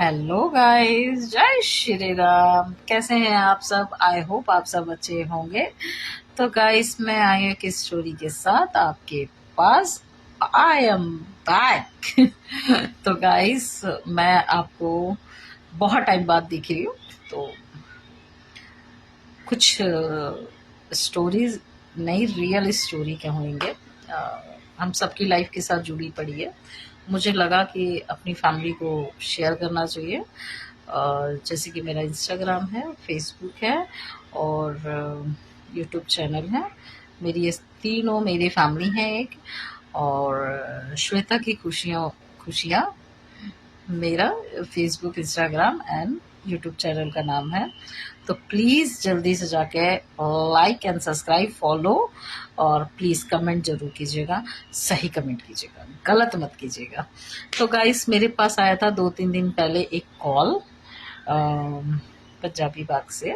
Hello guys, जय श्री राम। कैसे हैं आप सब? आई होप आप सब अच्छे होंगे। तो गाइस, मैं आई हूँ एक स्टोरी के साथ आपके पास। I am back. तो गाइस, मैं आपको बहुत टाइम बाद दिख रही हूँ। तो कुछ स्टोरीज नई रियल स्टोरी के होंगे। हम सबकी लाइफ के साथ जुड़ी पड़ी है। मुझे लगा कि अपनी फैमिली को शेयर करना चाहिए। जैसे कि मेरा इंस्टाग्राम है, फेसबुक है और यूट्यूब चैनल है। मेरी ये तीनों मेरी फैमिली हैं एक। और श्वेता की खुशियाँ खुशियाँ मेरा Facebook, Instagram and YouTube channel का नाम है। तो प्लीज़ जल्दी से जाके लाइक एंड सब्सक्राइब, फॉलो और प्लीज़ कमेंट जरूर कीजिएगा। सही कमेंट कीजिएगा, गलत मत कीजिएगा। तो गाइस, मेरे पास आया था 2-3 दिन पहले एक कॉल पंजाबी बाग से।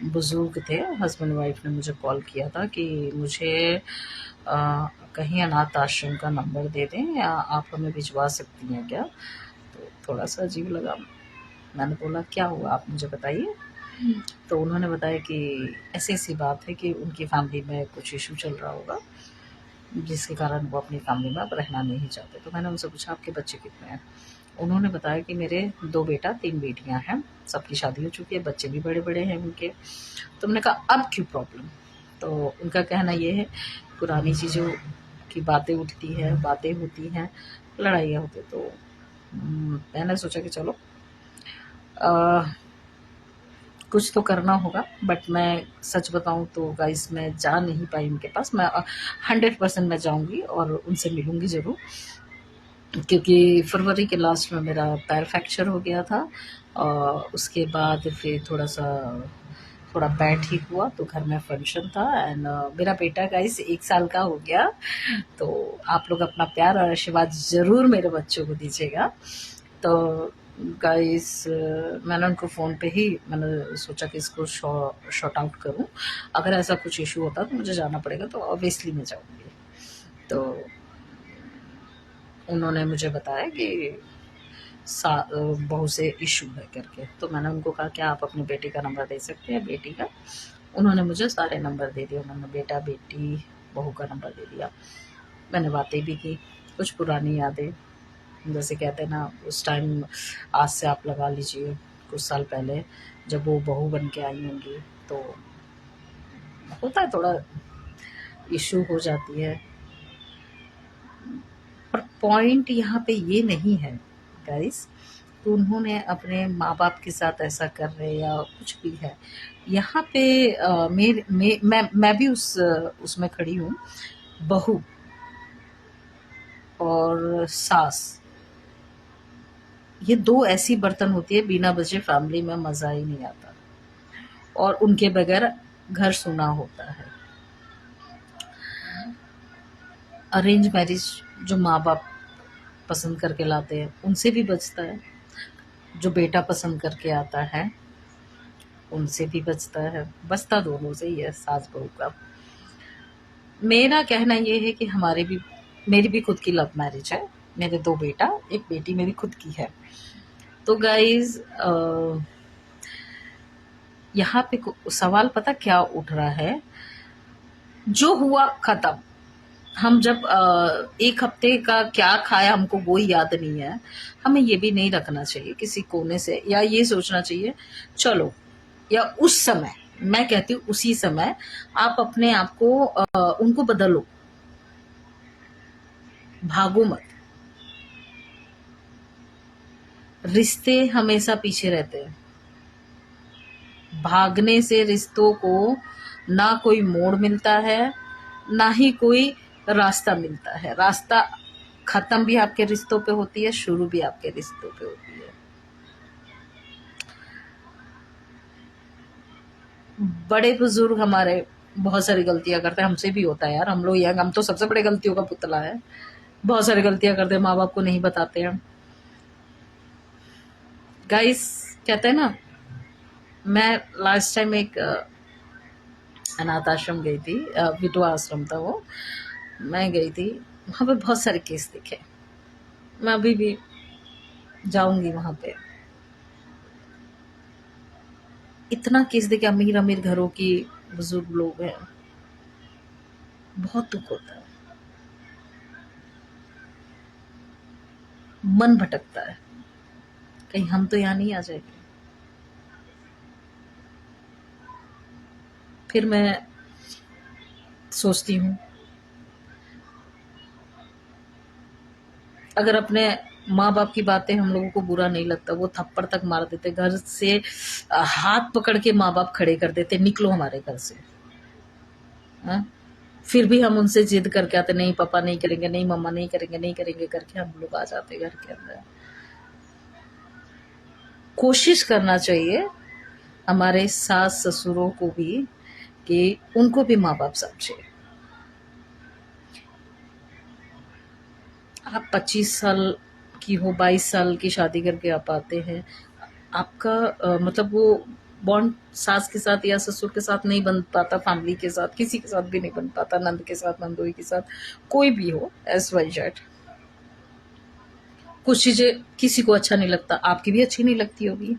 बुजुर्ग थे, हस्बैंड वाइफ ने मुझे कॉल किया था कि मुझे कहीं अनाथ आश्रम का नंबर दे दें या आप हमें भिजवा सकती हैं क्या। तो थोड़ा सा अजीब लगा। मैंने बोला क्या हुआ, आप मुझे बताइए। तो उन्होंने बताया कि ऐसी ऐसी बात है कि उनकी फैमिली में कुछ इशू चल रहा होगा, जिसके कारण वो अपनी फैमिली में अब रहना नहीं चाहते। तो मैंने उनसे पूछा आपके बच्चे कितने हैं। उन्होंने बताया कि मेरे 2 बेटा 3 बेटियां हैं, सबकी शादी हो चुकी है, बच्चे भी बड़े बड़े हैं उनके। तो मैंने कहा अब क्यों प्रॉब्लम। तो उनका कहना ये है, पुरानी चीज़ों की बातें उठती है, बातें होती हैं, लड़ाइयाँ होती। तो मैंने सोचा कि चलो कुछ तो करना होगा। बट मैं सच बताऊं तो गाइस, मैं जा नहीं पाई उनके पास। मैं 100% मैं जाऊंगी और उनसे मिलूंगी ज़रूर, क्योंकि फरवरी के लास्ट में मेरा पैर फ्रैक्चर हो गया था। उसके बाद फिर थोड़ा पैर ठीक हुआ तो घर में फंक्शन था। एंड मेरा बेटा गाइस 1 साल का हो गया। तो आप लोग अपना प्यार और आशीर्वाद ज़रूर मेरे बच्चों को दीजिएगा। तो गाइस, मैंने उनको फ़ोन पे ही मैंने सोचा कि इसको शॉर्ट आउट करूं। अगर ऐसा कुछ इशू होता तो मुझे जाना पड़ेगा, तो ऑब्वियसली मैं जाऊंगी। तो उन्होंने मुझे बताया कि बहू से इशू है करके। तो मैंने उनको कहा क्या आप अपनी बेटी का नंबर दे सकते हैं, बेटी का। उन्होंने मुझे सारे नंबर दे दिए। उन्होंने बेटा, बेटी, बहू का नंबर दे दिया। मैंने बातें भी की, कुछ पुरानी यादें, जैसे कहते हैं ना उस टाइम, आज से आप लगा लीजिए कुछ साल पहले जब वो बहू बन के आई होंगी, तो होता है थोड़ा इशू हो जाती है। पर पॉइंट यहाँ पे ये नहीं है गाइस तो उन्होंने अपने माँ बाप के साथ ऐसा कर रहे या कुछ भी है। यहाँ पे मैं भी उसमें खड़ी हूँ। बहू और सास, ये 2 ऐसी बर्तन होती है, बिना बचे फैमिली में मजा ही नहीं आता और उनके बगैर घर सुना होता है। अरेंज मैरिज जो माँ बाप पसंद करके लाते हैं उनसे भी बचता है, जो बेटा पसंद करके आता है उनसे भी बचता है, बचता दोनों से ही है, सास बहू का। मेरा कहना ये है कि मेरी भी खुद की लव मैरिज है। मेरे 2 बेटा, 1 बेटी मेरी खुद की है। तो गाइज, यहाँ पे सवाल पता क्या उठ रहा है, जो हुआ खत्म। हम जब 1 हफ्ते का क्या खाया हमको वो याद नहीं है। हमें ये भी नहीं रखना चाहिए किसी कोने से, या ये सोचना चाहिए चलो, या उस समय, मैं कहती हूँ उसी समय आप अपने आप को उनको बदलो, भागो मत। रिश्ते हमेशा पीछे रहते हैं। भागने से रिश्तों को ना कोई मोड़ मिलता है, ना ही कोई रास्ता मिलता है। रास्ता खत्म भी आपके रिश्तों पे होती है, शुरू भी आपके रिश्तों पे होती है। बड़े बुजुर्ग हमारे बहुत सारी गलतियां करते हैं, हमसे भी होता है यार। हम लोग यंग, हम तो सबसे बड़े गलतियों का पुतला है। बहुत सारी गलतियां करते हैं, माँ बाप को नहीं बताते हैं। गाइस, कहते हैं ना, मैं लास्ट टाइम एक अनाथ आश्रम गई थी, विधवा आश्रम था वो। मैं गई थी, वहाँ पे बहुत सारे केस दिखे। मैं अभी भी जाऊंगी वहां पे। इतना केस देखे, अमीर अमीर घरों की बुजुर्ग लोग हैं, बहुत दुख होता है, मन भटकता है, कहीं हम तो यहाँ नहीं आ जाएंगे। फिर मैं सोचती हूँ, अगर अपने माँ बाप की बातें हम लोगों को बुरा नहीं लगता, वो थप्पड़ तक मार देते, घर से हाथ पकड़ के माँ बाप खड़े कर देते, निकलो हमारे घर से, हाँ? फिर भी हम उनसे जिद करके आते, नहीं पापा नहीं करेंगे, नहीं मम्मा नहीं करेंगे, नहीं करेंगे करके हम लोग आ जाते घर के अंदर। कोशिश करना चाहिए हमारे सास ससुरों को भी कि उनको भी माँ बाप समझे। आप 25 साल की हो, 22 साल की शादी करके आप आते हैं, आपका मतलब वो बॉन्ड सास के साथ या ससुर के साथ नहीं बन पाता, फैमिली के साथ किसी के साथ भी नहीं बन पाता, नंद के साथ, नंदोई के साथ, कोई भी हो, एस वाई जेड। कुछ चीजें किसी को अच्छा नहीं लगता, आपकी भी अच्छी नहीं लगती होगी।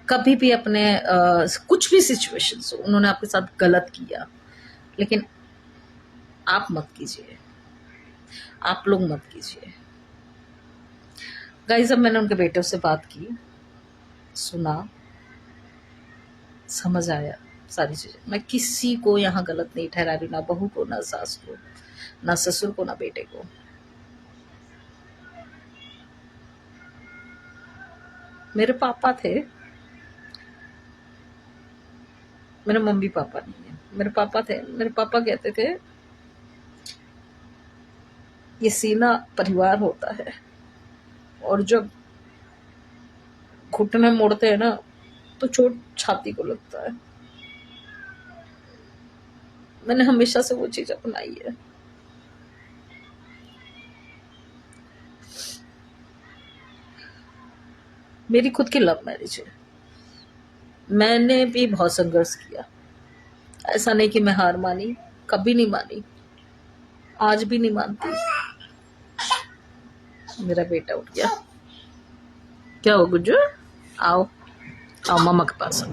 कभी भी अपने कुछ भी सिचुएशंस हो, उन्होंने आपके साथ गलत किया, लेकिन आप मत कीजिए, आप लोग मत कीजिए। गाइस, अब मैंने उनके बेटों से बात की, सुना, समझ आया सारी चीजें। मैं किसी को यहाँ गलत नहीं ठहरा रही, ना बहू को, ना सास को, ना ससुर को, ना बेटे को। मेरे पापा थे, मेरे मम्मी पापा नहीं है, मेरे पापा थे। मेरे पापा कहते थे ये सीना परिवार होता है, और जब घुटने मोड़ते हैं ना तो चोट छाती को लगता है। मैंने हमेशा से वो चीज अपनाई है। मेरी खुद की लव मैरिज है, मैंने भी बहुत संघर्ष किया। ऐसा नहीं कि मैं हार मानी, कभी नहीं मानी, आज भी नहीं मानती। मेरा बेटा उठ गया, क्या हो गुज्जू, आओ आओ मम्मा के पास आओ।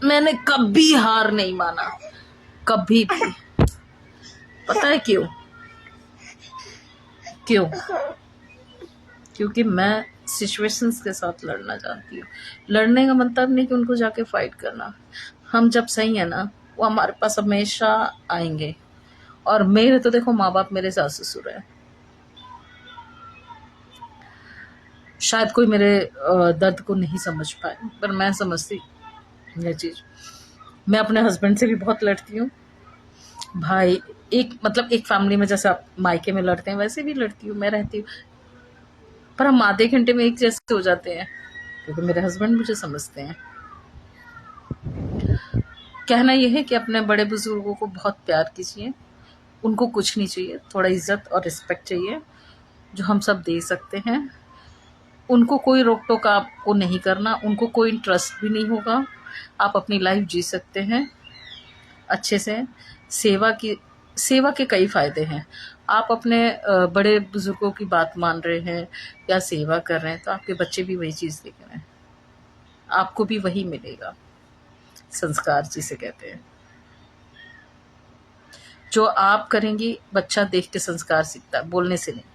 मैंने कभी हार नहीं माना, कभी भी। पता है क्यों? क्यों? क्योंकि मैं सिचुएशंस के साथ लड़ना जानती हूँ। लड़ने का मतलब नहीं कि उनको जाके फाइट करना। हम जब सही है ना, वो हमारे पास हमेशा आएंगे। और मेरे तो देखो माँ बाप मेरे सास ससुर है। शायद कोई मेरे दर्द को नहीं समझ पाए, पर मैं समझती ये चीज। मैं अपने हस्बैंड से भी बहुत लड़ती हूँ, भाई, एक मतलब एक फैमिली में जैसे आप मायके में लड़ते हैं वैसे भी लड़ती हूँ, मैं रहती हूँ। पर हम आधे घंटे में एक जैसे हो जाते हैं, क्योंकि मेरे हस्बैंड मुझे समझते हैं। कहना यह है कि अपने बड़े बुजुर्गों को बहुत प्यार कीजिए, उनको कुछ नहीं चाहिए, थोड़ा इज्जत और रिस्पेक्ट चाहिए, जो हम सब दे सकते हैं। उनको कोई रोक टोक आपको नहीं करना, उनको कोई इंटरेस्ट भी नहीं होगा। आप अपनी लाइफ जी सकते हैं अच्छे से। सेवा के कई फायदे हैं। आप अपने बड़े बुजुर्गों की बात मान रहे हैं या सेवा कर रहे हैं, तो आपके बच्चे भी वही चीज़ देख रहे हैं, आपको भी वही मिलेगा। संस्कार जिसे कहते हैं, जो आप करेंगी बच्चा देख के संस्कार सीखता है, बोलने से नहीं।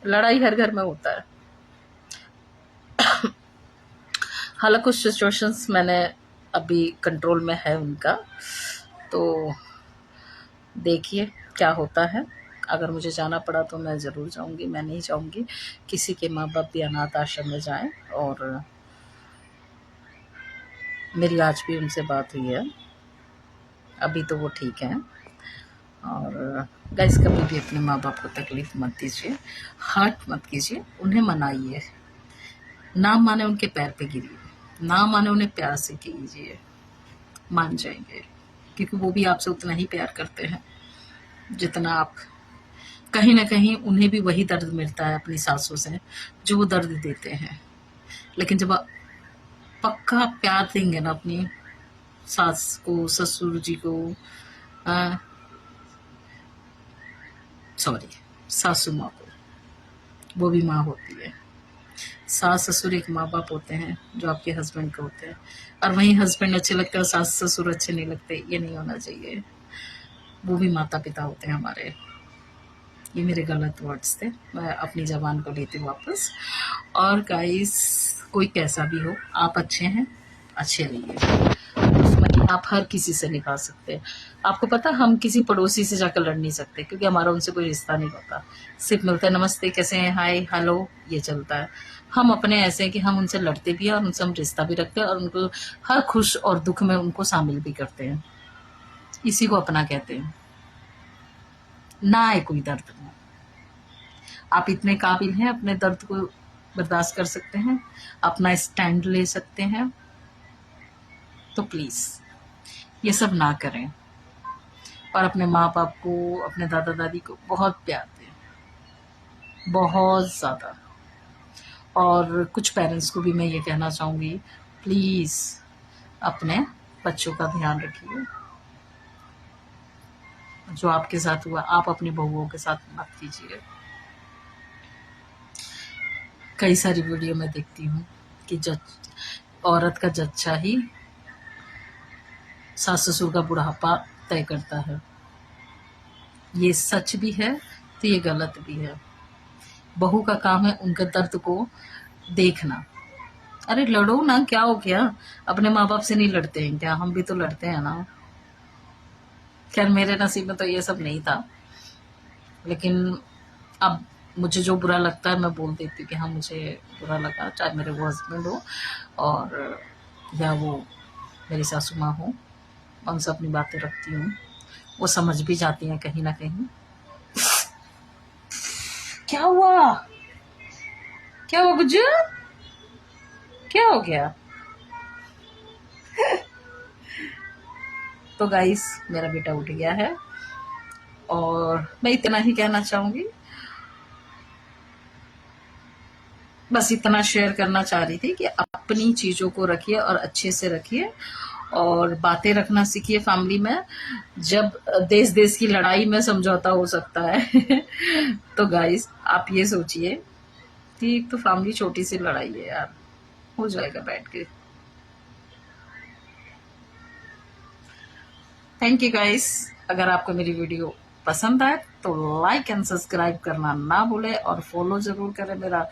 लड़ाई हर घर में होता है। हालांकि कुछ सिचुएशंस मैंने अभी कंट्रोल में है उनका, तो देखिए क्या होता है। अगर मुझे जाना पड़ा तो मैं ज़रूर जाऊंगी। मैं नहीं चाहूँगी किसी के माँ बाप भी अनाथ आश्रम में जाएं। और मेरी आज भी उनसे बात हुई है, अभी तो वो ठीक है। और गाइस, कभी भी अपने माँ बाप को तकलीफ मत दीजिए, हर्ट मत कीजिए, उन्हें मनाइए। ना माने उनके पैर पे गिरिए, ना माने उन्हें प्यार से कीजिए, मान जाएंगे। क्योंकि वो भी आपसे उतना ही प्यार करते हैं जितना आप। कहीं ना कहीं उन्हें भी वही दर्द मिलता है अपनी सासों से जो वो दर्द देते हैं। लेकिन जब आप पक्का प्यार देंगे ना अपनी सास को, ससुर जी को, सॉरी, सासू माँ को, वो भी माँ होती है। सास ससुर एक माँ बाप होते हैं जो आपके हस्बैंड के होते हैं, और वहीं हस्बैंड अच्छे लगते हैं और सास ससुर अच्छे नहीं लगते, ये नहीं होना चाहिए। वो भी माता पिता होते हैं हमारे। ये मेरे गलत वर्ड्स थे, मैं अपनी ज़बान को लेती हूँ वापस। और गाइस, कोई कैसा भी हो, आप अच्छे हैं, अच्छे रहिए। दुश्मनी आप हर किसी से निभा सकते हैं। आपको पता, हम किसी पड़ोसी से जाकर लड़ नहीं सकते, क्योंकि हमारा उनसे कोई रिश्ता नहीं होता। सिर्फ मिलते हैं, नमस्ते, कैसे हैं, हाय, हेलो, ये चलता है। हम अपने ऐसे हैं कि हम उनसे लड़ते भी हैं और उनसे हम रिश्ता भी रखते हैं, और उनको हर खुश और दुख में उनको शामिल भी करते हैं। इसी को अपना कहते हैं। ना आए कोई दर्द में, आप इतने काबिल हैं, अपने दर्द को बर्दाश्त कर सकते हैं, अपना स्टैंड ले सकते हैं, तो प्लीज ये सब ना करें। और अपने माँ बाप को, अपने दादा दादी को बहुत प्यार दें, बहुत ज़्यादा। और कुछ पेरेंट्स को भी मैं ये कहना चाहूँगी, प्लीज़ अपने बच्चों का ध्यान रखिए। जो आपके साथ हुआ, आप अपनी बहुओं के साथ मत कीजिए। कई सारी वीडियो में देखती हूँ कि औरत का जच्चा ही सास ससुर का बुढ़ापा तय करता है। ये सच भी है तो ये गलत भी है। बहू का काम है उनके दर्द को देखना। अरे लड़ो ना, क्या हो गया? अपने माँ बाप से नहीं लड़ते हैं क्या? हम भी तो लड़ते हैं ना। खैर, मेरे नसीब में तो ये सब नहीं था, लेकिन अब मुझे जो बुरा लगता है मैं बोल देती हूँ कि हाँ, मुझे बुरा लगा, चाहे मेरे वो हस्बैंड हो और या वो मेरी सासू माँ हो। मैं उनसे अपनी बातें रखती हूँ, वो समझ भी जाती हैं कहीं ना कहीं। क्या हुआ? क्या हुआ गुज्जू? क्या हो गया? तो गाइस, मेरा बेटा उठ गया है और मैं इतना ही कहना चाहूंगी, बस इतना शेयर करना चाह रही थी कि अपनी चीजों को रखिए और अच्छे से रखिए, और बातें रखना सीखिए फैमिली में। जब देश देश की लड़ाई में समझौता हो सकता है तो गाइस, आप ये सोचिए कि एक तो फैमिली छोटी सी लड़ाई है यार, हो जाएगा बैठ के। Thank you guys. अगर आपको मेरी वीडियो पसंद आए तो लाइक एंड सब्सक्राइब करना ना भूले, और फॉलो जरूर करें मेरा।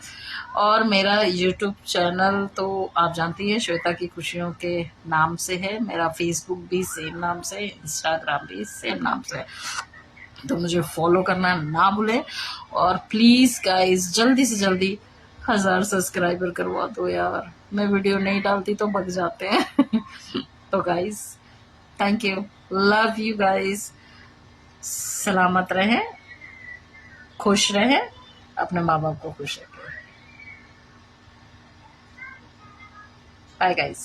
और मेरा यूट्यूब चैनल तो आप जानती हैं, श्वेता की खुशियों के नाम से है। मेरा फेसबुक भी सेम नाम से, इंस्टाग्राम भी सेम नाम से, तो मुझे फॉलो करना ना भूले। और प्लीज गाइस, जल्दी से जल्दी 1000 सब्सक्राइबर करवा दो यार। मैं वीडियो नहीं डालती तो भग जाते हैं तो guys, thank you, love you guys. सलामत रहें, खुश रहें, अपने माँ बाप को खुश रखें। Bye guys.